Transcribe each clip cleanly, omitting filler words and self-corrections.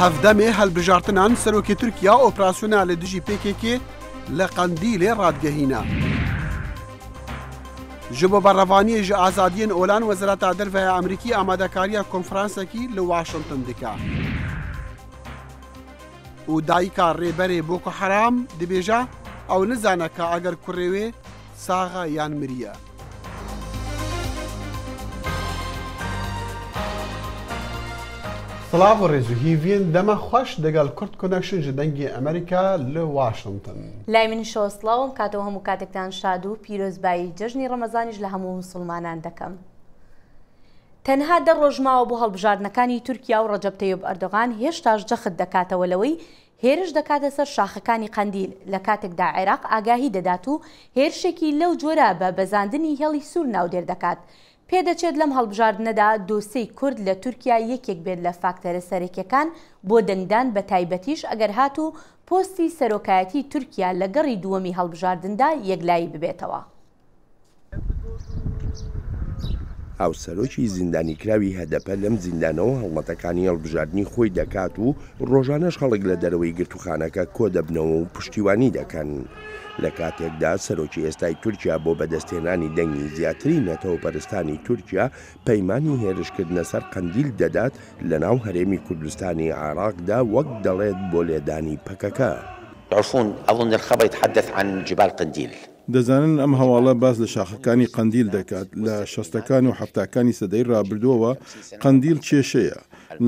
هەفدەمێ هەڵبژارتنان سەرۆکی تورکیا ئۆپراسیۆنا لە دژی PKK لە قەندیلێ ڕادگەهینە. ji bo berrevaniyê ji azadiyên olan Wezareta Derve ya Amerîkî amadekariya konferansekî li Washington dike. û dayîka rêberê Boko Haram dibêje ew nizane ka eger kurê wê saxa yan miriye. Silav û rêzûhîviyên dema xweş digel Kurd Connection ji dengê Amerîka li Washington. لای من شۆسڵاوم کاتەوە هەموو کاتێکتان شاد و پیرۆزبایی جژنی ڕەمەزانیش لە هەموو مسلمانان دەکەم. تەنها 10 ڕۆژ ماوە بۆ هەڵبژاردنەکانی تورکیا و ڕەجەب تەیۆب ئەردۆغان هێشتاش جەخت دەکاتەوە لەوەی هێرش دەکاتە سەر شاخەکانی قەندیل لە کاتێکدا عێراق ئاگاهی دەدات و هێرشێکی لەو جۆرە بە بەزاندنی هێڵی سوور ناودێر دەکات. پێدەچێت لەم هەڵبژاردنەدا دۆسەی کورد لە تورکیا یەکێک بێت لە فاکتەرە سەرەکیەکان بۆ دەنگدان بە تایبەتیش ئەگەر هات و پۆستی سەرۆکایەتی تورکیا لە گەڕی دووەمی هەڵبژاردندا یەکلایی ببێتەوە. هاوسەرۆکی زیندانیکراوی هەدەپە لەم زیندانەوە هەڵمەتەکانی هەڵبژاردننی خۆی دەکات و ڕۆژانەش خەڵک لە دەرەوەی گرتوخانەکە کۆ دەبنەوە و پشتیوانی دەکەن. لە کاتێکدا سەرۆکی ئێستای تورکیا بۆ بەدەستێنانی دەنگی زیاتری نەتەوەپەرستانی تورکیا پەیمانی هێرشکردنە سەر قەندیل دەدات لە ناو هەرێمی کوردستانی عێراقدا وەک دەڵێت بۆ لێدانی پەکەکە. تعرفون أظن الخبر يتحدث عن جبال قنديل. دەزانن ئەم هەواڵە باز لە شاخەکانی قەندیل دەکات لە شەستەکان و هەفتاکانی سەدەی ڕابردووەوە قەندیل کێشەیە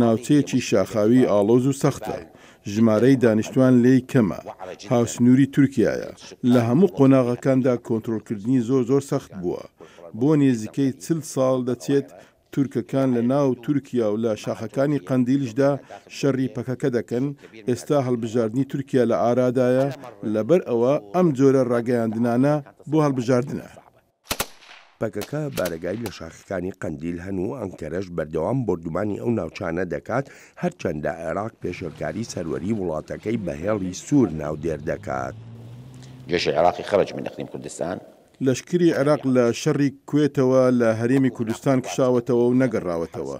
ناوچەیەکی شاخاوی ئاڵۆز و سەختە ژمارەی دانیشتوان لێی کەمە هاوسنووری تورکیایە لە هەموو قۆناغەکاندا کۆنتڕۆلکردنی زۆر سەخت بووە بۆ نێزیکەی 40 ساڵ دەچێت تورکەکان لە ناو تورکیا و لە شاخەکانی قەندیلشدا شەڕی پەکەکە دەکەن ئێستا هەڵبژاردننی تورکیا لە ئارادایە لەبەر ئەوە ئەم جۆرە ڕاگەیاندنانە بۆ هەڵبژاردنە. پەکەکە بارگای لە شاخەکانی قەندیل هەنوو ئەنکەرەش بەردەوام بردومانی ئەو ناوچانە دەکات هەرچەندە عێراق پێشەرکاری سەروەری وڵاتەکەی بە هێڵی سوور ناودێر دەکات. جيش العراقي خرج من إقليم كردستان. لەشکری عێراق لە شەڕی کوێتەوە لە هەرێمی کوردستان کشاوەتەوە و نەگەڕاوەتەوە.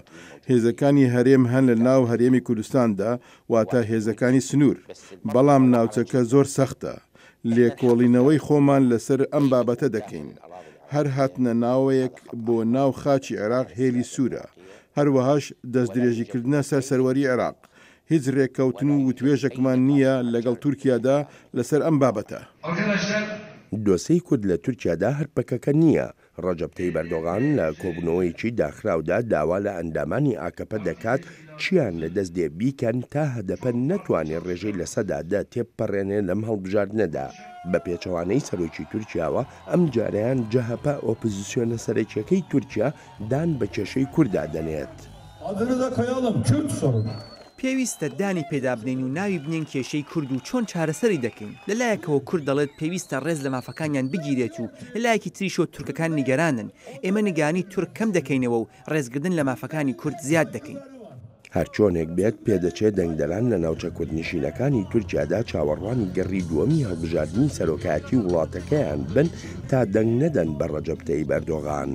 هێزەکانی هەرێم هەن لە ناو هەرێمی کوردستاندا واتە هێزەکانی سنوور بەڵام ناوچەکە زۆر سەختە لێکۆڵینەوەی خۆمان لەسەر ئەم بابەتە دەکەین. هەر هاتنە ناوەیەک بۆ ناو خاچی عێراق هێلی سوورە هەروەهاش دەست درێژیکردنە سەر سەروەری عێراق هیچ ڕێککەوتن و وتوێژێکمان نییە لەگەڵ تورکیادا لەسەر ئەم بابەتە. دۆسەی کورد لە تورکیادا هەر پەکەکە نییە. ڕەجەب تەیب ئەردۆغان لە کۆبوونەوەیکی داخراودا داوا لە ئەندامانی ئاکەپە دەکات چیان لەدەست دێ بیکەن تا هەدەپە نەتوانێت ڕێژەی لە سەدادا تێپەڕێنێ لەم هەڵبژاردنەدا. بە پێچەوانەی سەرۆکی تورکیاوە ئەم جارەیان جەهەپە ئۆپۆزیسیۆنە سەرەکیەکەی تورکیا دان بە کێشەی کووردا دەنێت. پێویستە دانی پێدا بنین و ناوی بنین کێشەی کورد و چۆن چارەسەری دەکەین. لەلایەکەوە کورد دەڵێت پێویستە ڕێز لە مافەکانیان بگیرێت و لەلایەکی تریشۆ تورکەکان نیگەرانن. ئێمە نیگانی تورک کەم دەکەینەوە و ڕێزگردن لە مافەکانی کورد زیاد دەکەین. هەرچۆنێک بێت پێدەچێت دەنگدەران لە ناوچە کوردنشینەکانی تورکیادا چاوەڕوانی گەڕی دووەمی هەڵبژاردننی سەرۆکایەتی وڵاتەکەیان بن تا دەنگ نەدەن بە ڕەجەب تەیب ئەردۆغان.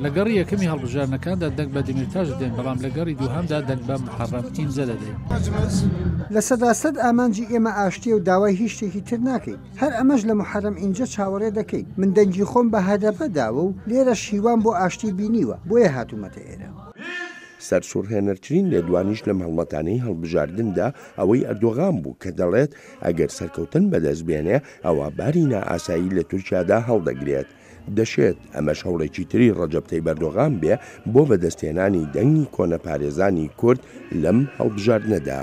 لەگەڕی یەکەمی هەڵبژاردنەکاندا دەنگ بە دیمیرتاژ دێن بەڵام لەگەڕی دووهەمدا دەنگ بە محەڕەم ئینجە دەدەین. لە سەداسەد ئامانجی ئێمە ئاشتی و داوای هیچ شتێکی تر ناکەین. هەر ئەمەش لە محەڕەم ئینجە چاوەڕێ دەکەین. من دەنگی خۆم بە هەدەپە داوە و لێرە شیوان بۆ ئاشتی بینیوە بۆیە هاتوومەتە ئێرە. سەرسوورهێنەرترین لێدوانیش لەم هەڵمەتانەی هەڵبژاردندا ئەوەی ئەردۆغان بوو کە دەڵێت ئەگەر سەرکەوتن بەدەست بێنێ ئەوە باری نائاسایی لە تورکیادا هەڵدەگرێت. دەشێت ئەمەش هەوڵێکی تری ڕەجەب تەیب ئەردۆغان بێ بۆ بەدەستێنانی دەنگی کۆنەپارێزانی کورد لەم هەڵبژاردنەدا.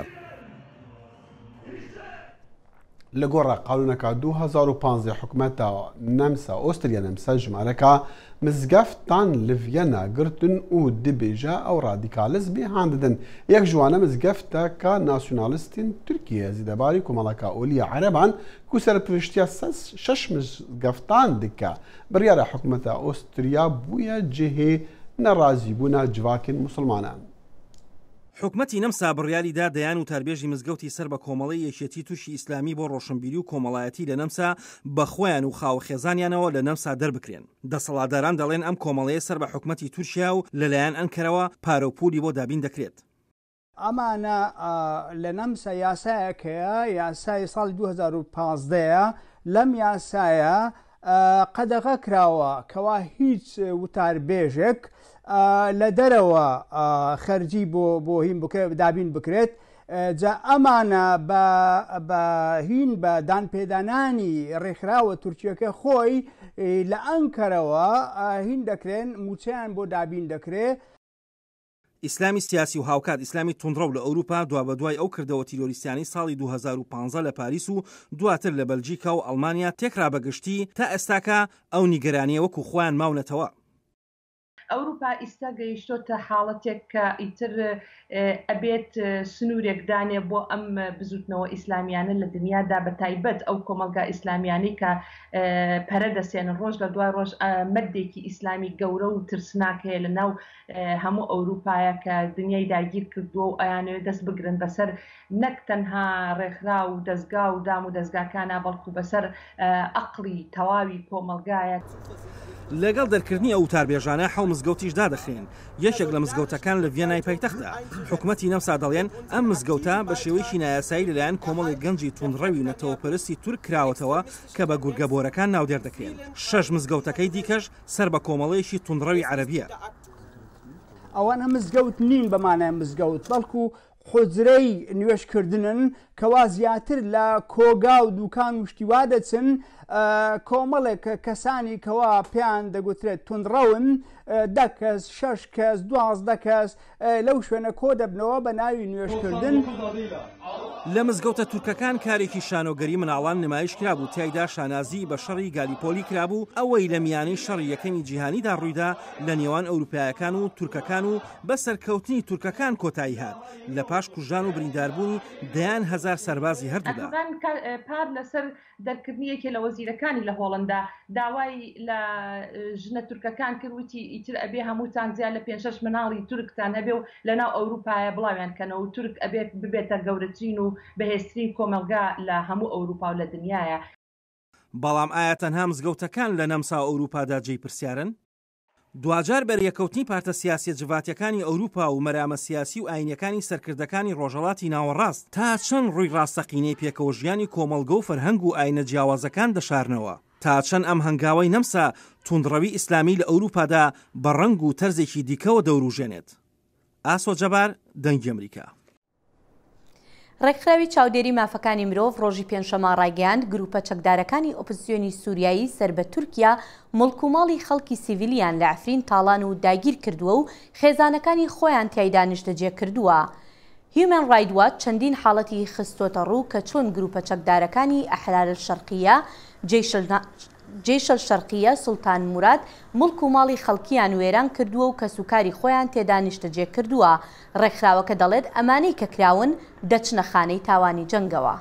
لە گۆڕە قانونەکە 2015 حکوومەتە نەمسا ئۆستریا نەمسا ژمارەکە مزگەفتان لە ڤیەنا گرتن و دبێژە ئەو ڕادیکالز بێهان دەدەن. یەک ژوانە مزگەفتە کە ناسیۆنالیستین تورکیە زیدەباری کۆمەڵەکە ئۆلیە عەرەبان کو سەرپشتیە 6 مزگەفتان دکە. بڕیارە حکوومەتە ئۆستریا بوویە جێهێ نەڕازیبوونە جوواکن مسلمانان. حکومەتی نەمسا بڕیاریدا دەیان و تاربێژی مزگەوتی سەر بە کۆمەڵی یەکێتی تووشی ئیسلامی بۆ ڕۆشنبیری و کۆمەڵایەتی لە نەمسا بەخۆیان و خاوەخێزانیانەوە لە نەمسا دەربکرێن. دەسەڵاتداران دەڵێن ئەم کۆمەڵەیە سەر بە حکومەتی تورکیا و لەلایەن ئەنکەرەوە پارۆپولی بۆ دابین دەکرێت. ئەمانە لە نەمسا یاسایەکەیە یاسای ساڵی 2015 لەم یاسایە قەدەغە کراوە کەوا هیچ وتاربێژێک لە دەرەوە خەرجی بۆ هین دابین بکرێت جا ئەمانە بە هین بە دانپێدانانی ڕێکخراوە تورکیەکە خۆی لە ئەنکەرەوە هین دەکرێن موچیان بۆ دابین دەکرێت. ئیسلامی سیاسی و هاوکات ئیسلامی توندڕە لە ئەوروپا دوا بە دوای ئەو کردەوە تیرۆریستیانی ساڵی 2015 لە پاریس و دواتر لە بەلجیکا و ئەڵمانیا تێکرا بەگشتی تا ئێستاکە ئەو نیگەرانیە وەکو خۆیان ماونەتەوە. ئەوروپا ئیستا گەیشتۆتە حاڵەتێک کە ئیتر ئەبێت سنوورێک دانێ بۆ ئەم بزوتنەوە ئیسلامیانە لە دنیادا بە تایبەت ئەو کۆمەلگا ئیسلامیانی کە پەرە دەسێنن ڕۆژ لە دوای ڕۆژ مەدێکی ئیسلامی گەورە و ترسناکەیە لە ناو هەموو ئەوروپایە کە دنیای داگیر کردووە و ئەیانەوێت دەست بگرن بەسەر نەک تەنها ڕێکخرا و دەستگا و دام و دەستگاکانە بەڵکو بەسەر عەقڵی تەواوی کۆمەلگایە. لەگەڵ دەرکردنی ئەو وتاربێژانە حەو مزگەوتیش دادەخرێن. یەکێک لە مزگەوتەکان لە ڤێنای پایتەختە. حکوومەتی نەمسا دەڵێن ئەم مزگەوتە بە شێوەیەکی نایاسایی لەلایەن کۆمەڵی گەنجی توندڕەوی نەتەوەپەرستی تورک کراوەتەوە کە بە گورگەبۆرەکان ناودێر دەکرێن. 6 مزگەوتەکەی دیکەش سەر بە کۆمەڵەیەکی توندڕەوی عەرەبیە. ئەوانە مزگەوت نین بەمانای مزگەوت بەڵکو حجرەی نوێشکردنن کەوا زیاتر لە کۆگا و دوکان وشتیوا دەچن کۆمەڵێک کەسانی کەوا پێیان دەگوترێت توندڕەون 10 کەس 6 کەس 12 کەس لەو شوێنە کۆ دەبنەوە بە ناوی نوێشکردن. لە مزگەوتە تورکەکان کارێکی شانۆگەری مناڵان نمایش کرابوو تایدا شانازی بە شەڕی گالیپۆلی کرابوو ئەوەی لە میانەی شەڕی یەکەمی جیهانیدا ڕوویدا لە نێوان ئەوروپایەکان و تورکەکان و بە سەرکەوتنی تورکەکان کۆتایی هات لە پاش کوژان و برینداربوونی دەیان هەزار سەربازی هەردوودا. پار لەسەر دەرکردنیەکێ لە وەزیرەکانی لە هۆڵندا داوای لە ژنە تورکەکان کردوتی ئیتر ئەبێ هەمووتان زیاد لە 5-6 مناڵی تورکتان هەبێ و لەناو ئەوروپایە بڵاویان کەنەوە و تورک ئەبێت ببێتە گەورەترین و بەهێزترین کۆمەلگا لە هەموو ئەوروپا و لە دنیاە. بەڵام ئایا تەنها مزگەوتەکان لە نەمسا ئەوروپادا جێی پرسیارن؟ دوجار بەریەکەوتنی پارتە سیاسی جڤاتیەکانی ئەوروپا و مەرامە سیاسی و ئاینەکانی سەرکردەکانی ڕۆژهەڵاتی ناوەڕاست تا چەند ڕووی ڕاستەقینەی پێکەوە ژیانی کۆمەلگە و فەرهەنگ و ئاینە جیاوازەکان دەشارنەوە تا چەند ئەم هەنگاوەی نەمسا توندڕەوی ئیسلامی لە ئەوروپادا بە ڕەنگ و تەرزێکی دیکەوە دەوروژێنێت. ئاسۆ جەبار، دەنگی ئەمریکا. ڕێکخراوی چاودێری مافەکانی مرۆڤ ڕۆژی پێنجشەمە ڕایگەیاند گروپە چەکدارەکانی ئۆپۆزیسیۆنی سووریایی سەر بە تورکیا مڵک و ماڵی خەڵکی سیڤیلیان لە عەفرین تاڵان و داگیر کردووە و خێزانەکانی خۆیان تیایدا نیشتەجێ کردووە. هیومن ڕایت وات چەندین حاڵەتی خستۆتە ڕوو کە چۆن گروپە چەکدارەکانی ئەحرار الشەرقیە جێشە شەرقیە سوڵتان موراد مڵک و ماڵی خەڵکیان وێران کردووە و کەسوکاری خۆیان تێدا نیشتەجێ کردووە. ڕێکخراوەکە دەڵێت ئەمانەی کە کراون دەچنە خانەی تاوانی جەنگەوە.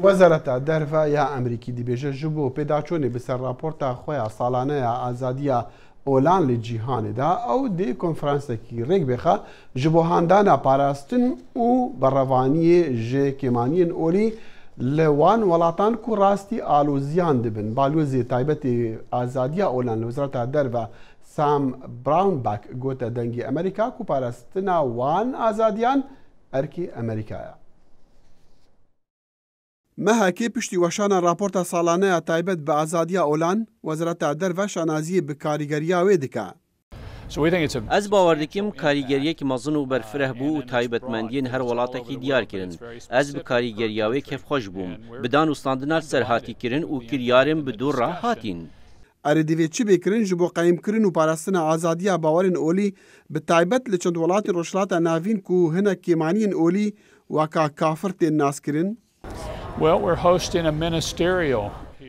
وەزارەتە دەرڤە یا ئەمریکی دیبێژە ji بۆ پێداچوونێ بەسەر راپۆرتا خۆیان ساڵانەیە ئازادیە ئۆلان لە جیهانێدا ئەو دێ کۆنفرانسێکی ڕێک بێخە ji بۆ هاندانا پاراستن و بەڕەوانیە ژێ کێمانیên ئۆلی لە وان وڵاتان کو ڕاستی ئالۆزیان دەبن. بالوێزی تایبەتی ئازادیە ئۆلان لە وەزارەتە دەرڤە سام براونباک گوتە دەنگی ئەمریکا و پاراستنا وان ئازادیان ئەرکی ئەمریکایە. مەهەکێ پشتی وەشانە راپۆرتە ساڵانەیە تایبەت بە ئازادیە ئۆلان وەزارەتە دەرڤە شانازیە بە کاریگەریاوێ دکە. ئەس باوەڕ کاریگەریەکی مەزن و بەرفرە بوو و تایبەتمەندیên هەر وڵاتێکی دیارکردن. ئەس بە کاریگەریاوێ کێفخۆش بووم بدان و ستاندنار سەرهاتیکردن و کریارم بە دوور ڕاهاتین. ئەرێ دەوێت چی بێکردن ji بۆ قەیمکردن و پاراستنە ئازادیە باوەرên ئۆلی بە تایبەت لە چەند وڵاتی ڕۆژهەڵاتە ناوین و هەنە کێمانیên ئۆلی واکە کافر تێن ناسکردن.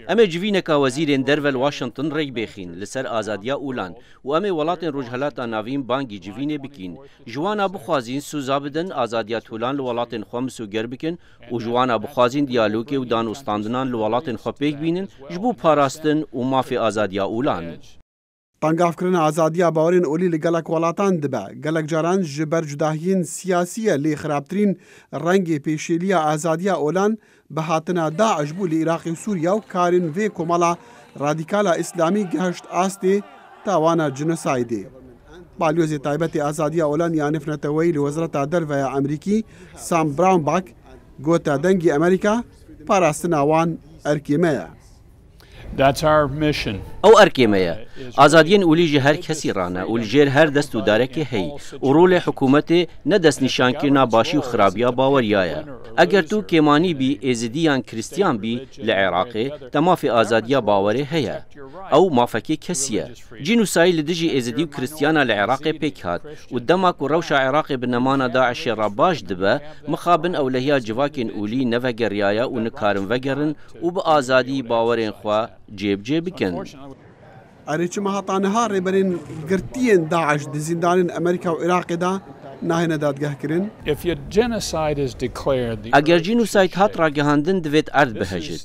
ئەمێ جوینەکە وەزیرên دەرڤە لە واشنگتن ڕێک بێخین لەسەر ئازادیە ئولان و ئەمێ وڵاتên ڕۆژهەڵاتە ناوین بانگی جوینێ بکین. جوانە بخوازین سوزا بدن ئازادیە تولان لە وڵاتên خۆ مسوگەر بکن و جوانە بخوازین دیالۆگێ و دانوستاندنان لە وڵاتên خۆ پێک بینن ji بۆ پاراستن و مافی ئازادیە ئولان. تەنگافکردنە ئازادیە باوەڕێن ئۆلی لە گەلک وڵاتان دەبە گەلک جاران ji ber cudahiyên siyasî lê xirabtirîn rengê pêşêliya ئازادیە ئۆلان bi hatina Daeş bû li Iraqê û Sûriya û karên vê komala radîkala îslamî geheşt astê tawana genosaydê. باڵیۆزی تایبەتی ئازادیە ئۆلان یانفنەتەوەی لە وەزارەتە دەرڤەیە ئەمریکی سام براونباک گۆتە دەنگی ئەمریکا پاراستناوان ئەرکێمەیە. ئەو ئەرکێمەیە ئازادیان ئولیژی هەر کەسی ڕانە و لژێر هەر دەست و دارێکی هەی و ڕۆڵێ حکوومەتێ نەدەست نیشانکردنا باشی و خراپیا باوەریایە. ئەگەر تو کێمانی بی ئێزیدیان کریستیان بی لە عێراقێ دەمافی ئازادیا باوەرێ هەیە. ئەو مافەکەی کەسیە. جینوسایی لە دژی ئێزیدی و کریستیانە لە عێراقێ پێک هات و دەماک و ڕەوشە عێراقی بنەمانە داعشێڕا باش دبە مخابن ئەولەهیا جڤاکێن ئولی نەڤەگەڕایە و نکارن ڤەگەڕن و بە ئازادی باوەرێن خوا جێبجێ بکەن. ئەرێکی مەهاتانەها ڕێبەرین گرتیên داعش di zîndanên Amerîka û Iraqê da nahêne dadgehkirin. ئەگەر جینوسایت هات ڕاگەهاندن دەوێت ئەرد بهەژێت.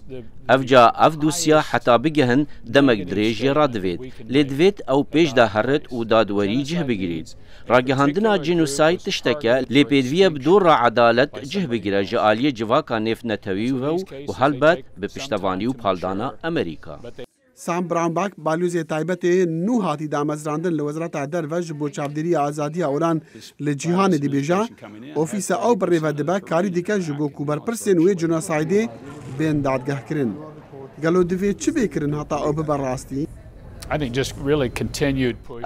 ئەفجا ئەف دووسیا حتا بگەهن دەمەک درێژی ڕادەوێت لێ دەوێت ئەو پێشدا هەڕێت و دادوەری جه بگریت. ڕاگەهاندنا جینوسایت تشتێکە لێ پێدویە بدۆڕە عەدالەت جه بگیرە ژە ئالیە جڤاکە نێفنەتەویوە و هەڵبەت بە پشتەوانی و پاڵدانا ئەمریکا. سام براونباک باڵیۆزی تایبەتێ نو هاتی دامەزراندن لە وەزارەتە دەرڤە ji بۆ چاودێریە ئازادیە ئەوڵان لە جیهانê dibêje ofîsa ew bi rêve dibe karî dike ji bo ku berpirsên wê genosaydê bên dadgehkirin. Gelo divê çi bêkirin heta ew bibe rastî?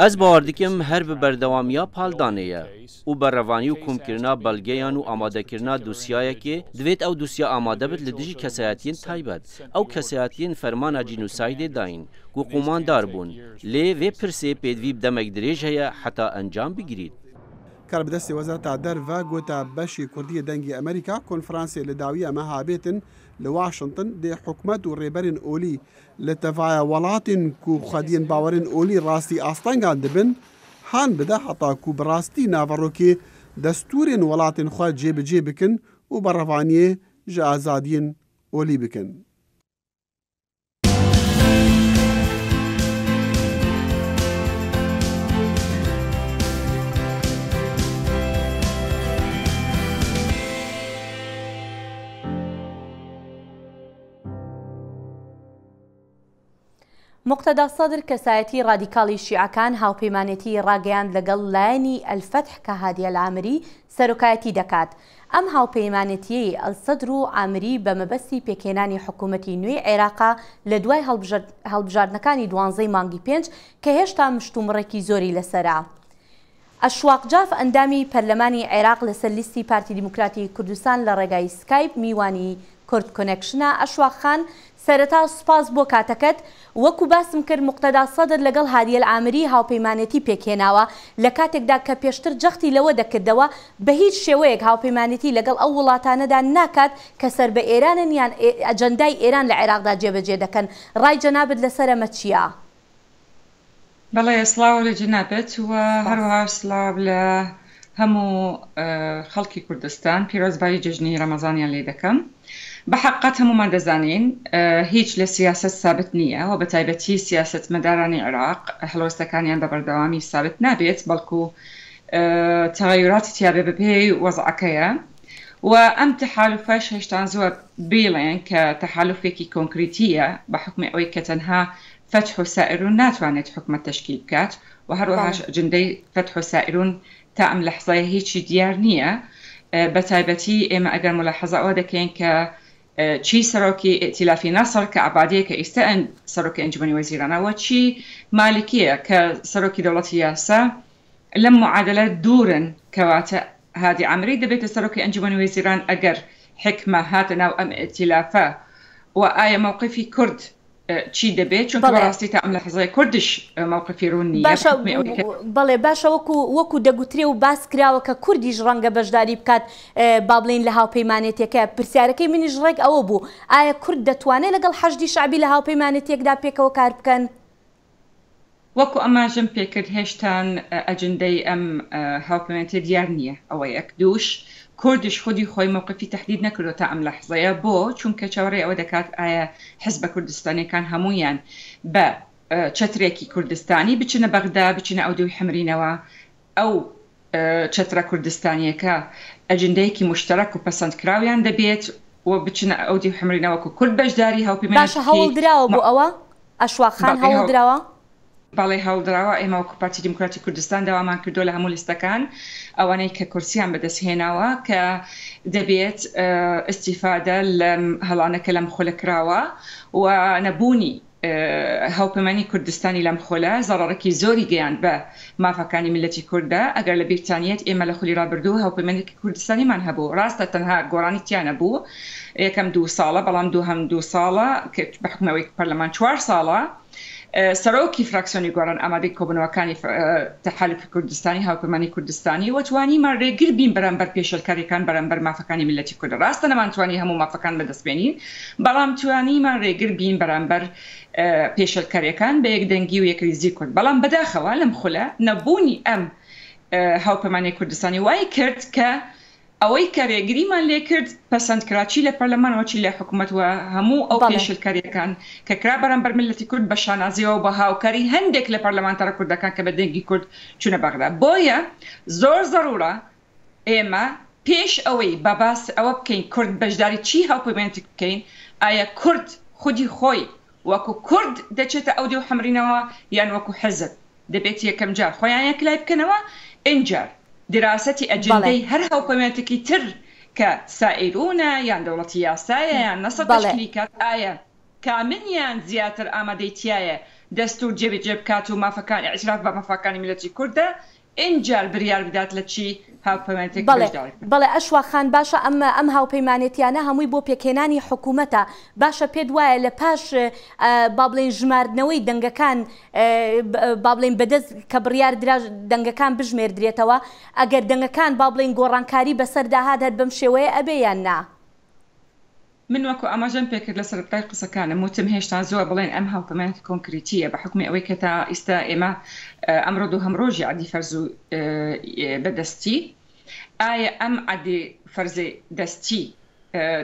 ئەس باوەڕ dikim her bi berdewamiya paldانەیە û berrevanî û komkirina belgeyan û amadekirina dosyayekê divêt ew dosya amade bit li dijî kesayetiyên taybet. Ew kesayetiyên fermana cînosaydê dayîn ku qomandar bûn. Lê vê pirsê pêdivî bi demek dirêj heye heta encam bigirît. Kar bi destê wezareta derve gota beşê Kurdiyê dengê Amerîka konferansê li dawiya me habêtin li Washington dê hikûmet û rêberên olî li tevaya welatên ku xwediyên bawerên olî rastî astengan dibin han bide heta ku bi rastî naverokê destûrên welatên xwe cêbicê bikin û berrevaniyê ji azadiyên olî bikin. مقتدا سەدر کەسایەتی ڕادیکاڵی شیعەکان هاوپەیمانێتی ڕاگەیاند لەگەڵ لایەنی ئەلفەتح کە هادیە العامری سەرۆکایەتی دەکات. ئەم هاوپەیمانێتیەی ئەلسەدر و عامری بە مەبەستی پێکێنانی حکوومەتی نوێی عێراقا لە دوای هەڵبژاردنەکانی 12 مانگی 5 کە هێشتا مشتومڕێکی زۆری لەسەرا. ئەشواق جاف ئەندامی پەرلەمانی عێراق لەسەر لیستی پارتی دیموکراتی کوردستان لە ڕێگای سکایپ میوانی کورد کۆنێکشنە. ئەشواق خان سەرەتا سوپاس بۆ کاتەکەت. وەکو باسم کرد مقتدا سەدر لەگەڵ هادیە العامری هاوپەیمانێتی پێکهێناوە لە کاتێکدا کە پێشتر جەختی لەوە دەکردەوە بە هیچ شێوەیەک هاوپەیمانێتی لەگەڵ ئەو وڵاتانەدا ناکات کە سەر بە ئێرانن یان ئەجەندای ئێران لە عێراقدا جێبەجێ دەکەن. ڕای جەنابەت لەسەر ئەمە چییە؟ بەڵێ سڵاو لە جەنابەت و هەروەها سڵاو لە هەموو خەڵکی کوردستان پیرۆزبایی جژنی ڕەمەزانیان لێ دەکەم. بەحقیقت هەمومان دەزانین هیچ لە سیاست سابت نییە و بە تایبەتی سیاست مەدارانی عێراق هەڵوەستەکانیان بە بەردەوامی سابت نابێت بەڵکو تەغەیراتی تیابێ بەپێی وەزعەکەیە و ئەم تەحالوفەش هێشتا زۆر بیڵێن کە تەحالوفێکی کۆنکریتیە بە حکمی ئەوەی کە تەنها فتح و سائرون ناتوانێت حکومەت تشکیل بکات و هەروەهاش ئەجندەی فتح و سائرون تا ئەم لەحظەیە هیچی دیار نییە. بە تایبەتی ئێمە ئەگەر ملاحەزە ئەوە دەکەین کە چی سەرۆکی ئێتیلافی نەسەر کە عەبادیە کە ئێستا سەرۆکی ئەنجومەنی وەزیرانەوە چی مالکیە کە سەرۆکی دەوڵەتی یاسا لەم معادلە دوورن کەواتە هادی عامری دەبێتە سەرۆکی ئەنجومەنی وەزیران ئەگەر حکمە هاتە ناو ئەم ئێتیلافە و ئایا موقفی کورد چی دەبێت چونکە بەڕاستی تا ئەم لەحظەیە کوردش موقفی ڕوون نییە. بەڵێ باشە وەکو دەگوترێ و باس کراوە کە کوردیش ڕەنگە بەشداری بکات با بڵین لە هاوپەیمانێتێکە. پرسیارەکەی منیش ڕێک ئەوە بوو ئایا کورد دەتوانێت لەگەڵ حەشدی شعبی لە هاوپەیمانێتێکدا پێکەوە کار بکەن؟ وەکو ئەماژم پێکرد هێشتان ئەجندەی ئەم هاوپەیمانێتێ دیار نییە. ئەوە یەک. دووش کوردش خودی خۆی موقفی تهدید نەکردو تا ئەم لەحظەیە بۆ چونکە چاوەڕێ ئەوە دەکات ئایا حزبە کوردستانیەکان هەمویان بە چەترێکی کوردستانی بچنە بەغدا بچنە ئەو دوی حمرینەوە ئەو چەترە کوردستانیەکە ئەجندەیەکی مشتەرەک و پەسەندکراویان دەبێت و بچنە ئەو دوی حمرینەوە کە کورد بەشداری هاوپەیمانێتی باشە هەوڵ دراوە بۆ ئەوە؟ ئەشواق خان هەوڵ دراوە؟ باڵی هەڵدراوە ئێمە وەکو پارتی دیموکراتی کوردستان داوامان کردو لە هەموو لیستەکان ئەوانەی کە کورسیان بەدەستهێناوە کە دەبێت ئیستیفادە لە هەڵانەکە لەم خۆلەکراوە و نەبوونی هاوپەیمانی کوردستانی لەم خۆلە زەڕەڕێکی زۆری گەیاند بە مافەکانی میلەتی کووردە ئەگەر لە بیرتانیەت ئێمە لە خولی ڕابردوو هاوپەیمانێکی کوردستانیمان هەبوو ڕاستە تەنها گۆڕانی تیانە بوو یەکەم 2 ساڵە بەڵام دووهەم 2 ساڵە بە حکومەوەی پەرلەمان 4 ساڵە سەرۆکی فراکسیۆنی گۆڕان ئامادەی کۆبنەوەکانی تەحالوفی کوردستانی هاوپەیمانی کوردستانی وەتوانیمان ڕێگر بین بەرامبەر پێشەلکاریەکان بەرامبەر مافەکانی میلەتی کوردە ڕاستە نەمانتوانی هەموو مافەکان بەدەستبێنین بەڵام توانیمان ڕێگر بین بەرامبەر پێشەلکاریەکان بە یەکدەنگی و یەکریزی کورد بەڵام بەداخەوە لەم خولە نەبوونی ئەم هاوپەیمانی کوردستانی وای کرد کە ئەوەی کە ڕێگریمان لێ کرد پەسەندکراچی لە پەرلەمانەوەچی لە حکوومەتوە هەموو ئەو پێشەلکاریەکان کە کرا بەرامبەر میلەتی کورد بە شانازیەوە بە هاوکاری هەندێک لە پەرلەمانتەرە کوردەکان کە بە دەنگی کورد چوونە بەغدا بۆیە زۆر زەڕورە ئێمە پێش ئەوەی بە باس ئەوە بکەین کورد بەشداری چی هاوپەیمانێتی بکەین ئایا کورد خودی خۆی وەکو کورد دەچێتە ئەو دێو حەمرینەوە یان وەکو حزب دەبێت یەکەم جار خۆیان یەکلای بکەنەوە ئینجار دراسەتی ئەجندەی هەر هاوپەیمانێتێکی تر کە سائیرونە یان دەوڵەتی یاسایە یان نەسە تەشکیلیکات ئایا کامنیان زیاتر ئامادەیتیایە دەستور جێبەجێ بکات و مافەکان ئیعتراف بە مافەکانی میلەتی کوردە ئینجار بریار بدات لە چی هاوپەیمانێتێک بەشداری بەڵێ ئەشواخان باشە ئەم هاوپەیمانێتیانە هەمووی بۆ پێکهێنانی حکوومەتە باشە پێت وایە لە پاش با بڵێن ژماردنەوەی دەنگەکان با بڵێن بەدەست کە بڕیار درا دەنگەکان بژمێردرێتەوە ئەگەر دەنگەکان با بڵێن گۆڕانکاری بەسەرداهات هەر بەم شێوەیە ئەبێ یان نا من وەکو ئاماژەم پێکرد لە سەرەتای قسەکانم وتم هێشتا زۆر بڵێن ئەم هاوپەیمانێتی کۆنکریتیە بە حکمی ئەوەی کە تا ئێستا ئێمە ئەمڕۆ دووهەم ڕۆژی عەدی فەرزوو بەدەستی ئایا ئەم عەدی فەرزی دەستی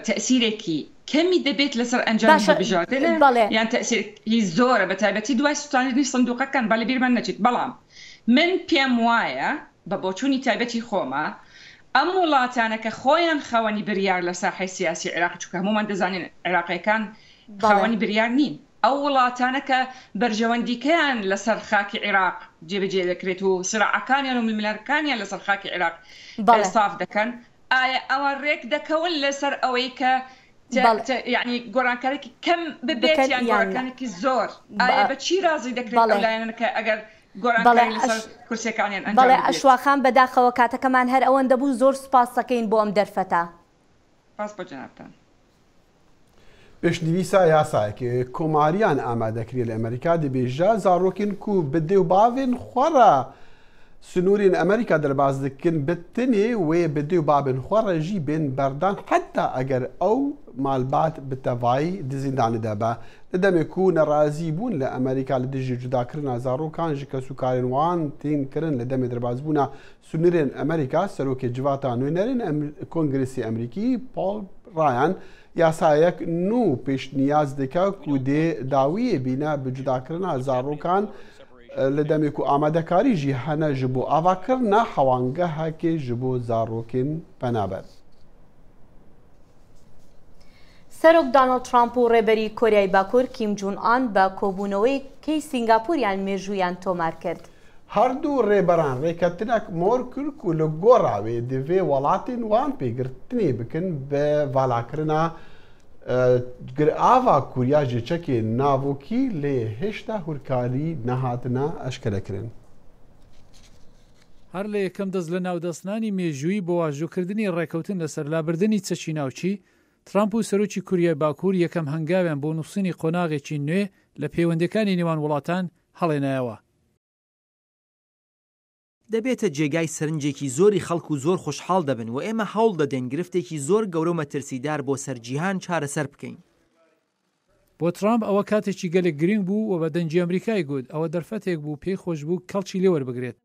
تەئسیرێکی کەمی دەبێت لەسەر ئەنجامی هەڵبژاردنە یان تەئسیرێکی زۆرە بە تایبەتی دوای سوتاندنی سندوقەکان با لە بیرمان نەچێت بەڵام من پێم وایە بە بۆچوونی تایبەتی خۆمە ئەم وڵاتانە کە خۆیان خاوەنی بریار لە ساحەی سیاسی عێراق چونکە هەمومان دەزانین عێراقیەکان خاوەنی بریار نین ئەو وڵاتانە کە بەرژەوەندیکەیان لەسەر خاکی عێراق جێبەجێ دەکرێت و سراعەکانیان و ململارەکانیان لەسەر خاکی عێراق ئێستاف دەکەن ئایا ئەوە ڕێک دەکەون لەسەر ئەوەی کە یعنی گۆڕانکارێکی کەم ببێت یان گۆڕانکارێکی زۆر ئایا بە چی رازی دەکرێت ئەولایەنە کە ئەگەر بەڵێ ئەشواخان بەداخەوە کاتەکەمان هەر ئەوەندە بوو زۆر سوپاس دەکەین بۆ ئەم دەرفەتە پێشنیویسا یاسایەکی کۆماریان ئامادەکرێت لە ئەمریکا دەبێژە زارۆکین و بدێ و باوێن خۆڕە سنوورین ئەمریکا دەرباز دەکەن بتنێ وێ بدێ و بابن خۆڕەژی بێن بەردان حتا ئەگەر ئەو مالبات بتەڤایی دزیندانەدا بە لە دەمێک و نەڕازی بوون لە ئەمریکا لە دژی جوداکردنا زارۆکان ژ کە سوکارێن وان تینکردن لە دەمێ دەربازبوونا سنوورێن ئەمریکا سەرۆکێ جواتان نوێنەرین کۆنگرسی ئەمریکی پۆل ڕایان یاسایەک نو پێشنیاز دەکە و دێ داویە بینە بجوداکردنا زارۆکان لە دەمێک و ئامادەکاریژی هەنە ji بۆ ئاواکردنا حەوانگەهەکێ ji بۆ زارۆکên پەنابەر. سەرۆک دانەڵد ترامپ و ڕێبەری کۆریای باکوور کیم جون ئان بە کۆبوونەوەی کەی سینگاپوریان مێژوویان تۆمار کرد. هەردوو ڕێبەران ڕێکەتنەك مۆر کرد و لە گۆڕاوێ دەوێ وڵاتین وان پێگرتنی بکن بە ڤالاکردنا ئاوا کوریا ژێچەکێ ناوۆکی لێ هێشتا هورکاری نەهاتنە ئەشکەرەکردن. هەر لە یەکەم دەست لە ناودەستنانی مێژووی بۆ واژۆکردنی ڕێکەوتن لەسەر لابردنی چەکی ناوچی ترامپ و سەرۆکی کوریای باکوور یەکەم هەنگاویان بۆ نووسنی قۆناغێکی نوێ لە پەیوەندەکانی نێوان وڵاتان هەڵێنایەوە. دەبێتە جێگای سەرنجێکی زۆری خەڵک و زۆر خۆشحاڵ دەبن و ئێمە هەوڵ دەدەین گرفتێکی زۆر گەورە و مەترسیدار بۆ سەرجیهان چارەسەر بکەین. بۆ ترامپ ئەوە کاتێکی گەلێک گرنگ بوو و بە دەنجی ئەمریکای گوت ئەوە دەرفەتێک بوو پێی خۆش بوو کەڵکی لێوەربگرێت.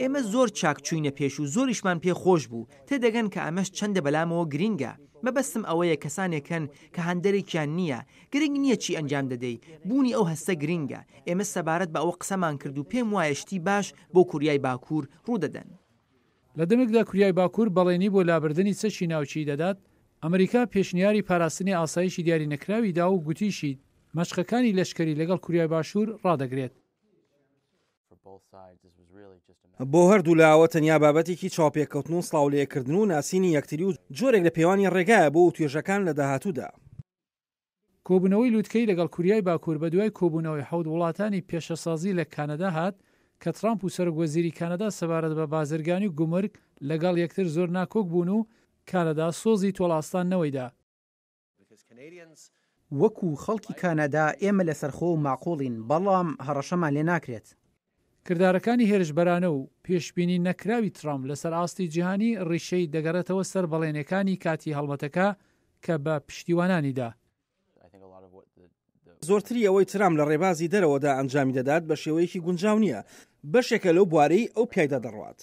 ئێمە زۆر چاک چوینە پێش و زۆریشمان پێ خۆش بوو تێدەگەن کە ئەمەش چەندە بەلامەوە گرینگە. مەبەستم ئەوەیە کەسانێکن کە هەندێکیان نییە گرنگ نییە چی ئەنجام دەدەی بوونی ئەو هەستە گرینگە. ئێمە سەبارەت بە ئەوە قسەمان کرد و پێم وایە شتی باش بۆ کوریای باکوور ڕوودەدەن. لە دەمێکدا کوریای باکوور بەڵێنی بۆ لابردنی چەکی ناوچی دەدات ئەمریکا پێشنیاری پاراستنی ئاسایشی دیاری نەکراوی دا و گوتیشی مەشقەکانی لەشکری لەگەڵ کوریای باشوور ڕادەگرێت. بۆ هەردوو لاوە تەنیا بابەتێکی چاوپێککەوتن و سڵاولەیەکردن و ناسینی یەکتری و جۆرێک لە پەیوانی ڕێگایە بۆ توێژەکان لە داهاتوودا. کۆبوونەوەی لووتکەی لەگەڵ کوریای باکوور بە دوای کۆبوونەوەی حەوت وڵاتانی پێشەسازی لە کانەدا هات کە ترامپ و سەرۆکوەزیری کانەدا سەبارەت بە بازرگانی و گومرگ لەگەڵ یەکتر زۆر ناکۆک بوون و کانەدا سۆزی تۆڵاستانەوەیدا. وەکو خەڵکی کانەدا ئێمە لەسەرخۆ و ماقۆڵین، بەڵام هەڕەشەمان لێ ناکرێت. کردارەکانی هێرشبەرانە و پێشبینی نەکراوی ترامپ لەسەر ئاستی جیهانی ڕیشەی دەگەڕێتەوە سەر بەڵێنەکانی کاتی هەڵمەتەکە کە بە پشتیوانانیدا. زۆرتری ئەوەی ترام لە ڕێبازی دەرەوەدا ئەنجامی دەدات بە شێوەیەکی گونجاو نییە، بەشێکە لەو بوارەی ئەو پیادا دەڕوات.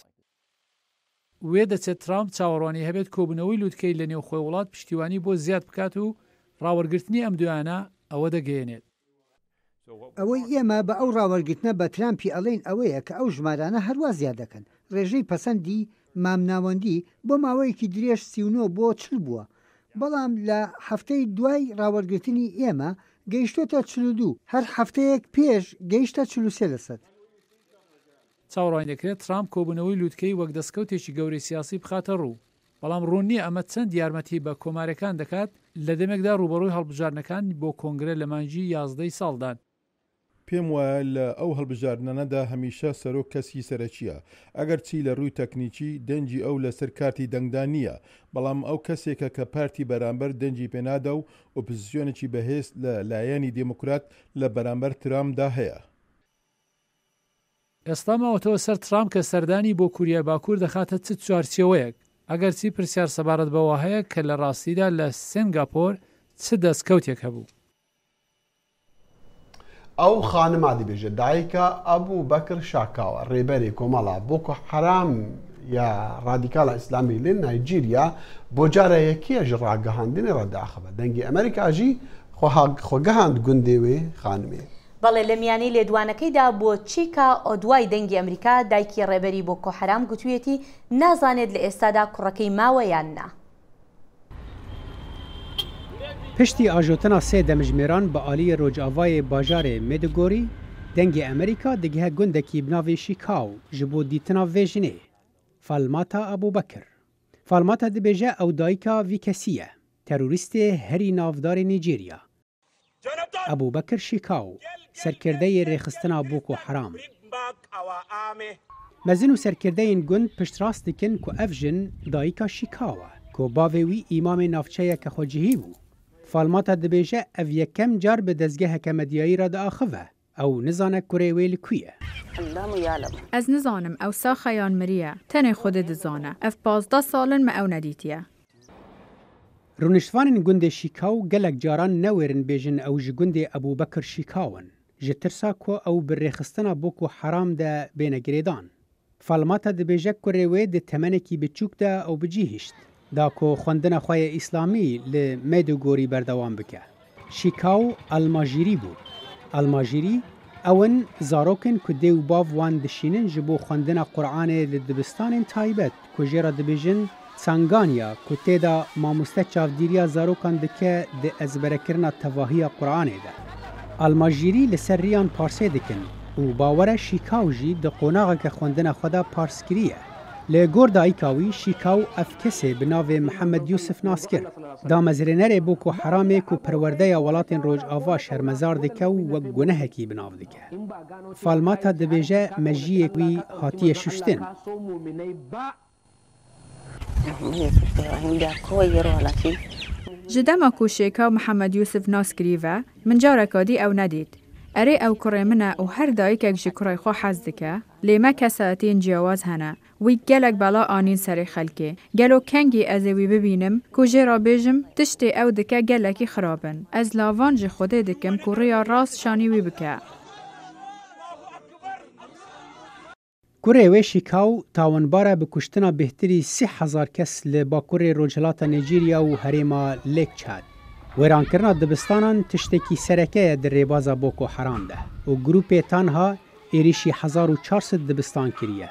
وێ دەچێت ترامپ چاوەڕوانی هەبێت کۆبوونەوەی لووتکەی لە نێو خۆی وڵات پشتیوانی بۆ زیاد بکات و ڕاوەرگرتنی ئەم دویانە ئەوە دەگەیەنێت. ئەوەی ئێمە بە ئەو ڕاوەرگرتنە بە ترامپی ئەڵێن ئەوەیە کە ئەو ژمارانە هەروە زیاد دەکەن. ڕێژەی پەسەندی مامناوەندی بۆ ماوەیەکی درێژ 39 بۆ 40 بووە، بەڵام لە هەفتەی دوای ڕاوەرگرتنی ئێمە گەیشتۆتە 42، هەر هەفتەیەک پێش گەیشتە 43%. چاوەڕوانی دەکرێت ترامپ کۆبوونەوەی لووتکەی وەک دەستکەوتێکی گەورەی سیاسی بخاتە ڕوو، بەڵام ڕوون نییە ئەمە چەند یارمەتی بە کۆمارەکان دەکات لە دەمێکدا ڕوبەڕووی هەڵبژارنەکان بۆ کۆنگرە لە مانجی 11 ساڵدان. پێم وایە لە ئەو هەڵبژاردنەدا هەمیشە سەرۆک کەسی سەرەکیە، ئەگەر چی لە ڕووی تەکنیکی دەنجی ئەو لەسەر کارتی دەنگدا نییە، بەڵام ئەو کەسێکە کە پارتی بەرامبەر دەنجی پێنادا و ئۆپۆزیسیۆنێکی بەهێز لە لایەنی دموکرات لە بەرامبەر ترامپدا هەیە. ئێستا ماوەتەوە سەر ترامپ کە سەردانی بۆ کوریای باکوور دەخاتە چ چوارچێوەیەک، ئەگەر چی پرسیار سەبارەت بەوە هەیە کە لە ڕاستیدا لە سنگاپۆر چ دەستکەوتێک هەبوو. ئەو خانما دەبێژێت دایکە ئەبوو بەکر شاکاوە ڕێبەری کۆمەڵە بۆکو حرام یا ڕادیکالە ئیسلامی لە نایجیریا بۆ جارەیەکیەژ ڕاگەهاندنی ڕەداخەبە دەنگی ئەمریکاژی خۆگەهاند گوندێوێ خانمێ. بەڵێ لە میانەی لێدوانەکەیدا بۆ چیکا ئۆدوای دەنگی ئەمریکا دایکی ڕێبەری بۆ کۆحرام گوتوویەتی نازانێت لە ئێستادا کوڕەکەی ماوە یان نا. پشتی ئاژۆتنا سێ دەمژمێران بە ئالیە ڕۆژئاوایê باژارê مێدوگۆری دەنگی ئەمریکا دەگیهە گوندێکی بناوی شیکاو ji بۆ dîtina vê jinê Falmata Ebubekir. Falmata dibêje ew dayika vî kesî ye, terorîstê herî navdarê Nîjerya. Ebubekir Şîkaw, serkirdeyê rêxistina Boko Haram. Mezin û serkirdeyên gund piştrast dikin ku ev jin dayika Şîkaw e, ku bavê wî îmamê navçeyeke xwecihî bû. Falmata dibêje ev yekem car bi dezgeheke medyayî re diaxive. Ew nizane kurê wê li ku ye. Ez nizanim ew saxa yan miriye, tenê Xwedê dizane. Ev 15 salin me ew nedîtiye. Rûniştvanên gundê Şîkaw gelek caran newêrin bêjin ew ji gundê Ebubekir Şîkawin, ji tirsa ku ew bi rêxistina Boko Haram de bêne girêdan. Falmata dibêje kurê wê di temenekî biçûk de ew bicîhîşt, da ku xwendina xwe yê îslamî li Mêdûgorî berdewam bike. Şîkaw almajîrî bû. Almajîrî ewin zarokên ku dê û bav wan dişînin ji bo xwendina Qur'anê li dibistanên taybet ku jê ra dibêjin Sanganiya ku têda mamoste çavdîriya zarokan dike di ezberekirina tevahiya Qur'anê de. Almajîrî li ser riyan parsê dikin û bawere Şîkaw jî di qonaxeke xwendina xwe de parskirî ye. Li gor dayika wî Şîkaw ev kesê bi navê Mihemed Yusuf Naskir, damezrênerê Boko Haramê ku perwerdeya welatên Rojava şermezar dike û wek gunehekî bi nav dike. Falmata dibêje mejiyek wî hatiye şuştin. Ji dema ku Şêkaw Mihemed Yusuf Naskirî ve min careka dî ew nedît. Erê ew kurê min e û her dayikek ji kurê xwe hez dike, lê me kesetên ciyawaz hene. Wî gelek bela anîn serê xelkê. Gelo kengî ez ê wî bibînim ku jê ra bêjim tiştê ew dike gelekî xirabin. Ez lavan ji Xwedê dikim ku rêya rast şanî wî bike. Kurê wê Şîkaw tawinbara bi kuştina bêhtirî 3000 kes li bakurê Rojhilata Nîjerya û herêma Lek Çad. Wêrankirina dibistanan tiştekî sereke ye di rêbaza Boko Haram de û grûpê tanha êrişî 1400 dibistan kiriye.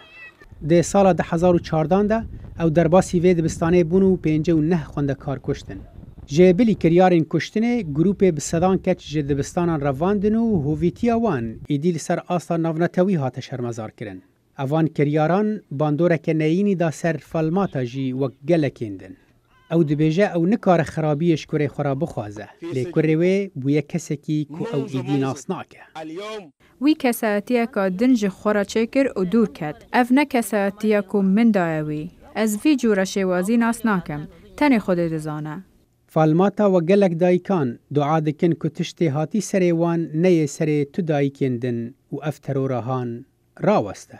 Di sala 2014 de ew derbasî vê dibistanê bûn û 59 xwendekar kuştin. جێبلی کریارên کوشتنê grûpê bi sedan keç ji dibistanan revandin û hovîtiya wan êdî li ser asta navnetewî hate şermezar kirin. Evan kiryaran bandoreke neyînî da ser falmata jî wek gelekên din. Ew dibêje ew nikare xerabiyê ji kurê xwe ra bixwaze. Lê kurê wê bûye kesekî ku ew êdî nas nake. Wî kesayetiyeka din ji xwe ra çêkir û dûr ket. Ev ne kesayetiya ku min daye wî. Ez vî cûra şêwazî nas nakim. Tenê Xwedê dizane. Falmata we gelek dayîkan dua dikin ku tiştê hatî serê wan neyê serê tu dayîkên din û ev terora raweste.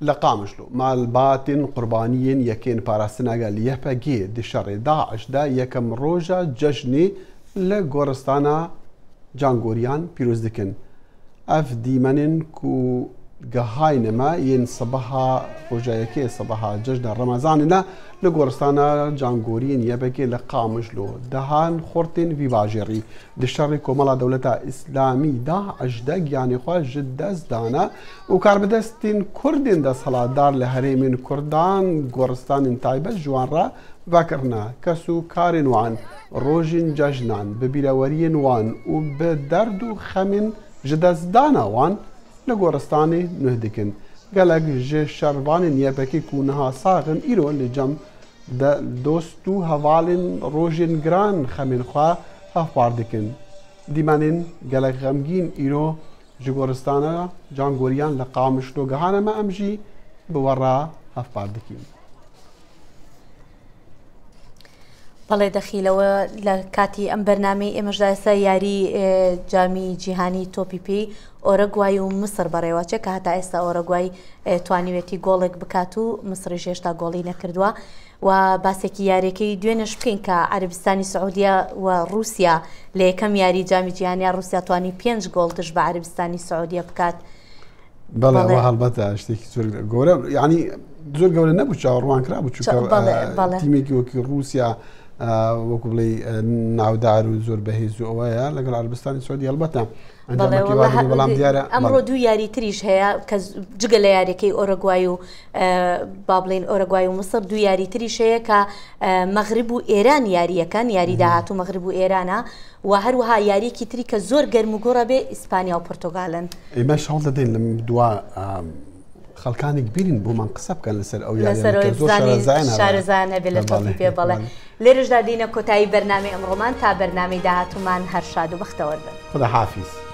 لە قامشلو مالباتên قوربانiyên yekên parastina gel YPG di şerê Daeş de yekem roja cejnê li goristana cangoriyan pîroz dikin. Ev dîmenên ku gehayne me yên sebeha roja yekê sebeha cejna Remezanê de li goristana cangoriyên YPG li Qamişlo dehan xortên vî bajarî di şerê Komala Dewleta İslamî Daeş de giyanê xwe ji dest dane û karbidestên Kurdên desthilatdar li herêmên Kurdan goristanên taybet ji wan re vekirine kes û karên wan rojên cejnan bi bîreweriyên wan û bi derd û xemên ji destdana wan li goristanê nûh dikin. Gelek ji şervanên YPG ku niha saxin îro li cem de dost û hevalên rojên giran xemên xwe hevpar dikin. Dîmenên gelek xemgîn îro ji goristana cangoriyan li Qamişlo gehane me em jî bi we re hevpar dikin. بەڵێ دەخیلەوە لە کاتی ئەم بەرنامەی ئێمەشدا ئێستا یاری جامی جیهانی تۆپی پێی ئۆرەگوای و مسر بەڕێوەچێ کە هەتا ئێستا ئۆرەگوای توانیوێتی گۆڵێک بکات و مسری هێشتا گۆڵی نەکردووە و باسێکی یاریەکەی دوێنەش بکەین کە عەربستانی سعودیا و رووسیا لە یەکەم یاری جامی جیهانیا رووسیا توانی 5 گۆڵ دژ بە عەربستانی سعودیا بکات. بەڵێ ئەوە هەڵبەتە شتێکی زۆر گەورە یعنی زۆر گەورە نەبوو چاوەڕوانکرا بوو چونکە تیمێکی وەکی رووسیا وەکو بڵێ ناودار و زۆر بەهێز و ئەوەیە لەگەڵ عەربستانی سعودی هەڵبەتە بەڵام دیارە ئەمڕۆ دوو یاری تریش هەیە کە جگە لە یاریەکەی ئۆرەگوای و با بڵێن ئۆرەگوای و مسر دوو یاری تریش هەیە کە مەغرب و ئێران یاریەکەن یاری داهاتوو مەغرب و ئێرانە و هەروەها یاریەکی تری کە زۆر گەرم و گۆڕە بێ ئیسپانیا و پۆرتۆگالن. ئێمەش هەوڵ دەدەین لەم دووە خەڵکانێک بینین بۆمان قسە بکەن لەسەر ئەو شارەزانە بێ لە تۆپی پێ بڵێ. لێرەشدا دینە کۆتایی بەرنامەی ئەمڕۆمان تا بەرنامەی داهاتوومان هەر شاد و بەختەوەربن. خدا حافیز.